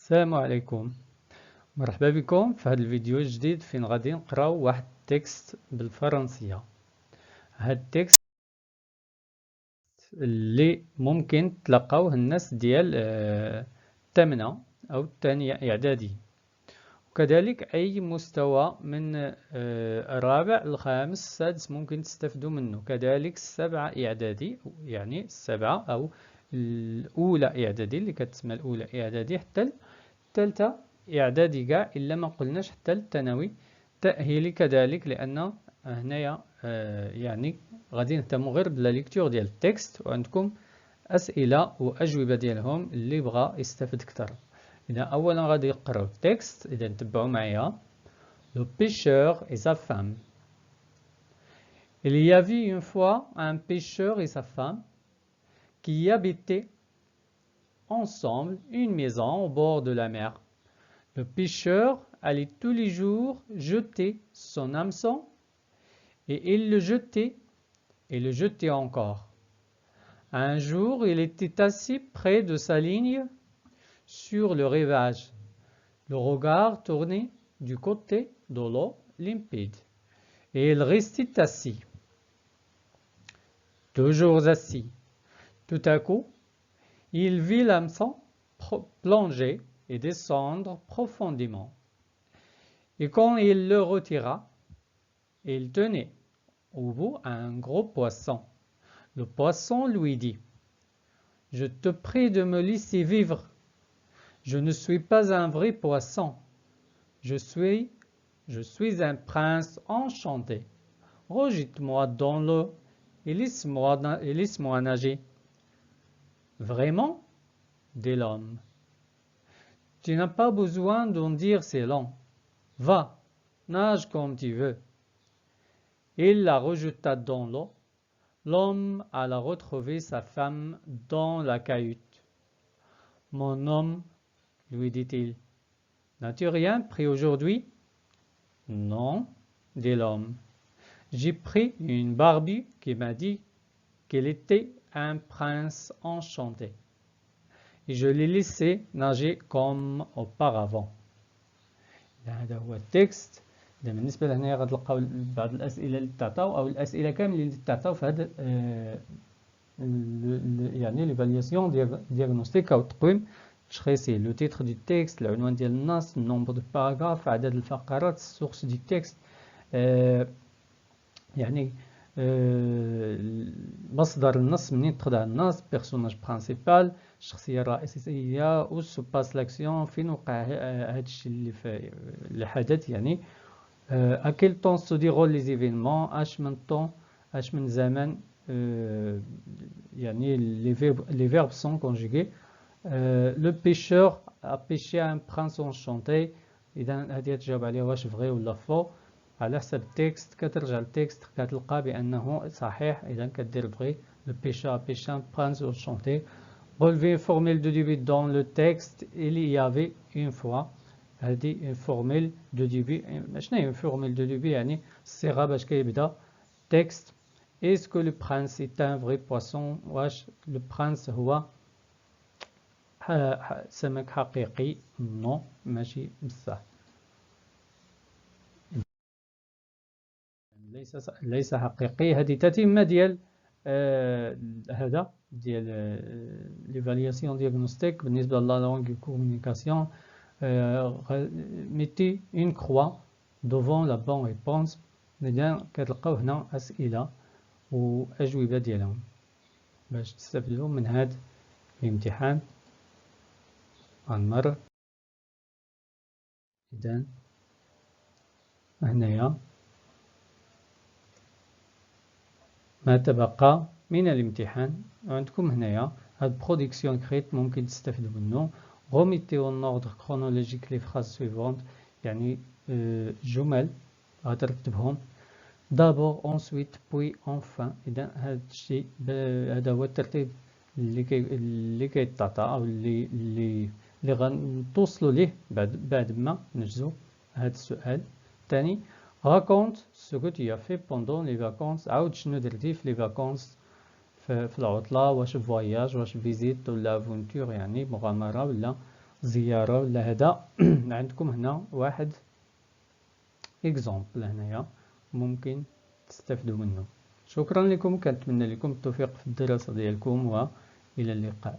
السلام عليكم. مرحبا بكم في هذا الفيديو الجديد فين غادي نقراو واحد التكست بالفرنسية. هاد التكست اللي ممكن تلقاوه الناس ديال الثامنة أو الثانية إعدادي، وكذلك أي مستوى من الرابع الخامس السادس ممكن تستفدوا منه، كذلك السبعة إعدادي يعني السبعة أو الأولى إعدادي اللي كتسمى الأولى إعدادي حتى الثالثة إعدادي كاع، إلا ما قلناش حتى الثانوي تأهيلي كذلك، لأن هنايا يعني غادي نهتموا غير بلا ليكتور ديال التكست، وعندكم أسئلة وأجوبة ديالهم اللي بغى يستفد أكثر. إذا أولا غادي نقراو التكست، إذا تبعوا معايا. Le pêcheur et sa femme. Il y avait une fois un pêcheur et sa femme qui habitaient ensemble une maison au bord de la mer. Le pêcheur allait tous les jours jeter son hameçon et il le jetait et le jetait encore. Un jour, il était assis près de sa ligne sur le rivage, le regard tourné du côté de l'eau limpide, et il restait assis, toujours assis. Tout à coup, il vit l'hameçon plonger et descendre profondément. Et quand il le retira, il tenait au bout un gros poisson. Le poisson lui dit: « Je te prie de me laisser vivre. Je ne suis pas un vrai poisson. Je suis un prince enchanté. Rejette-moi dans l'eau et laisse-moi nager. » Vraiment? Dit l'homme. Tu n'as pas besoin d'en dire c'est long. Va, nage comme tu veux. Il la rejeta dans l'eau. L'homme alla retrouver sa femme dans la cahute. « Mon homme, lui dit-il, n'as-tu rien pris aujourd'hui? » Non, dit l'homme. J'ai pris une barbue qui m'a dit qu'elle était un prince enchanté. Et je l'ai laissé nager comme auparavant. هذا هو التكست. إذا بالنسبة لهنا غتلقاو بعض الأسئلة اللي تعطاو أو الأسئلة كاملين اللي تعطاو في هذا يعني ليفالياسيون دياغنوستيك أو التقويم التشخيصي. لو تيتر دي تكست، العنوان ديال النص، النومبر دو باراغراف، عدد الفقرات، السورس دي تكست، يعني مصدر النص، منين تخدع النص، بيرسوناج برانسيبال، الشخصية الرئيسية، où se passe l'action، فين وقع هذا الشيء اللي حدث يعني. à quel temps se déroulent les événements، اش من temps، اش من زمن، يعني les verbes sont conjugués. le pêcheur a pêché un prince enchanté. إذا هذه تجاوب عليها واش فغي ولا فو على حسب التكست. كترجع للتكست كتلقى بأنه صحيح، إذا كدير فغي. le pêcheur a pêché un prince enchanté. Relever une formule de début dans le texte. Il y avait une fois. هذه une formule de début. شنو هي une formule de début؟ يعني الصيغة باش كيبدا تكست. Est-ce que le prince est un vrai poisson؟ واش le prince هو سمك حقيقي؟ نو، ماشي بصح، ليس حقيقي. هذه تتمة ديال هذا ديال ليفالياسيون دياغنوستيك بالنسبة لا لونغ كومونيكاسيون. mettez une croix devant la bonne réponse. إذا كتلقاو هنا أسئلة وأجوبة ديالهم باش تستفدوا من هذا الامتحان غنمر. إذا هنايا ما تبقى من الامتحان عندكم هنايا هاد برودكسيون كريت ممكن تستفدوا منه. remettez en ordre chronologique les phrases suivantes، يعني جمل غترتبهم d'abord ensuite puis enfin. إذا هذا الشيء هذا هو الترتيب اللي كيتعطى أو اللي غنتوصلوا ليه بعد ما نجزو هذا السؤال. الثاني raconte ce que tu as fait pendant les vacances. عاود شنو درتي في les vacances في العطلة، واش فواياج، واش فيزيت ولا افونتور يعني مغامرة ولا زيارة ولا هذا. عندكم هنا واحد اكزامبل هنايا ممكن تستفدوا منه. شكرا لكم، كنتمنى لكم التوفيق في الدراسة ديالكم، وإلى اللقاء.